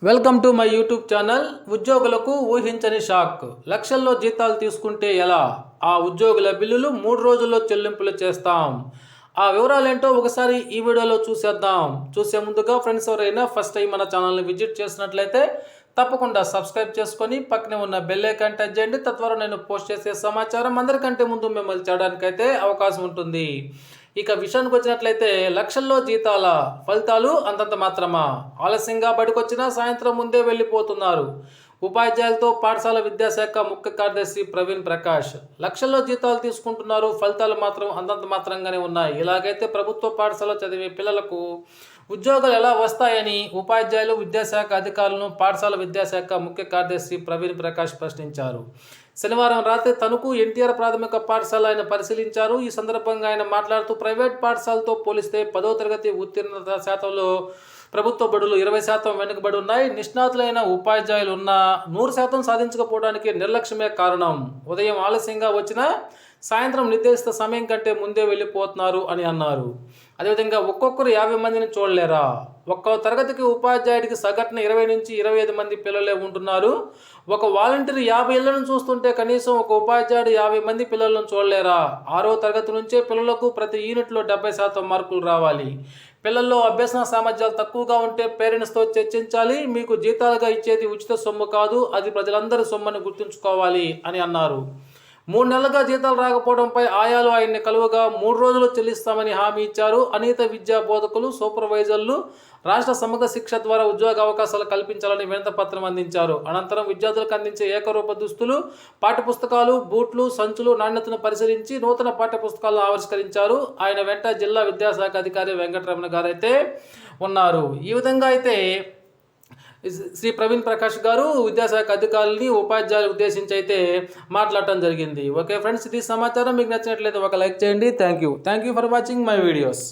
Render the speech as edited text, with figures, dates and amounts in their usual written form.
Welcome to my YouTube channel. ఉద్యోగులకు ఊహించని shock. లక్షల్లో జీతాలు తీసుకుంటే ఎలా? ఆ ఉద్యోగుల బిల్లులు 3 రోజుల్లో చెల్లింపులు చేస్తాం. ఆ వివరాలేంటో ఒకసారి ఈ వీడియోలో చూసేద్దాం. చూసే ముందుగా ఫ్రెండ్స్ ఎవరైనా ఫస్ట్ టైం మన ఛానల్ని విజిట్ చేసినట్లయితే తప్పకుండా సబ్స్క్రైబ్ చేసుకొని పక్కనే ఉన్న బెల్ ఐకాన్ టచ్ చేయండి. తద్వారా నేను పోస్ట్ చేసే సమాచారం అందరికంటే ముందు మిమ్మల్ని చేయడానికైతే అవకాశం ఉంటుంది. ఇక విషయానికి వచ్చినట్లయితే లక్షల్లో జీతాల ఫలితాలు అంతంత మాత్రమా? ఆలస్యంగా బడికొచ్చినా సాయంత్రం ముందే వెళ్ళిపోతున్నారు. ఉపాధ్యాయులతో పాఠశాల విద్యాశాఖ ముఖ్య కార్యదర్శి ప్రవీణ్ ప్రకాష్. లక్షల్లో జీతాలు తీసుకుంటున్నారు, ఫలితాలు మాత్రం అంతంత మాత్రంగానే ఉన్నాయి. ఇలాగైతే ప్రభుత్వ పాఠశాల చదివే పిల్లలకు ఉద్యోగాలు ఎలా వస్తాయని ఉపాధ్యాయులు, విద్యాశాఖ అధికారులను పాఠశాల విద్యాశాఖ ముఖ్య కార్యదర్శి ప్రవీణ్ ప్రకాష్ ప్రశ్నించారు. శనివారం రాత్రి తణుకు ఎన్టీఆర్ ప్రాథమిక పాఠశాల ఆయన పరిశీలించారు. ఈ సందర్భంగా ఆయన మాట్లాడుతూ ప్రైవేట్ పాఠశాలతో పోలిస్తే 10వ తరగతి ఉత్తీర్ణత శాతంలో ప్రభుత్వ బడులు 20% వెనుకబడి ఉన్నాయి. నిష్ణాతులైన ఉపాధ్యాయులు ఉన్న 100% సాధించకపోవడానికి నిర్లక్ష్యమే కారణం. ఉదయం ఆలస్యంగా వచ్చినా సాయంత్రం నిర్దేశిత సమయం కంటే ముందే వెళ్ళిపోతున్నారు అని అన్నారు. అదేవిధంగా ఒక్కొక్కరు 50 మందిని చూడలేరా? ఒక్కో తరగతికి ఉపాధ్యాయుడికి సగటున 20 నుంచి 25 మంది పిల్లలే ఉంటున్నారు. ఒక వాలంటీర్ 50 ఇళ్లను చూస్తుంటే కనీసం ఒక ఉపాధ్యాయుడు 50 మంది పిల్లలను చూడలేరా? 6వ తరగతి నుంచే పిల్లలకు ప్రతి యూనిట్లో 70% మార్కులు రావాలి. పిల్లల్లో అభ్యసన సామర్థ్యాలు తక్కువగా ఉంటే పేరెంట్స్తో చర్చించాలి. మీకు జీతాలుగా ఇచ్చేది ఉచిత సొమ్ము కాదు, అది ప్రజలందరి సొమ్మని గుర్తుంచుకోవాలి అని అన్నారు. 3 నెలలుగా జీతాలు రాకపోవడంపై ఆయాలు ఆయన్ని కలువగా 3 రోజులు చెల్లిస్తామని హామీ ఇచ్చారు. అనియత విద్యా బోధకులు, సూపర్వైజర్లు రాష్ట్ర సమగ్ర శిక్ష ద్వారా ఉద్యోగ అవకాశాలు కల్పించాలని వినతిపత్రం అందించారు. అనంతరం విద్యార్థులకు అందించే ఏకరూప దుస్తులు, పాఠ్యపుస్తకాలు, బూట్లు, సంచులు నాణ్యతను పరిశీలించి నూతన పాఠ్యపుస్తకాలను ఆవిష్కరించారు. ఆయన వెంట జిల్లా విద్యాశాఖ అధికారి వెంకటరమణ గారు అయితే ఉన్నారు. ఈ విధంగా అయితే శ్రీ ప్రవీణ్ ప్రకాష్ గారు విద్యాశాఖ అధికారులని, ఉపాధ్యాయులు ఉద్దేశించి అయితే మాట్లాడటం జరిగింది. ఓకే ఫ్రెండ్స్, ఇది సమాచారం మీకు నచ్చినట్లయితే ఒక లైక్ చేయండి. Thank you for watching my videos.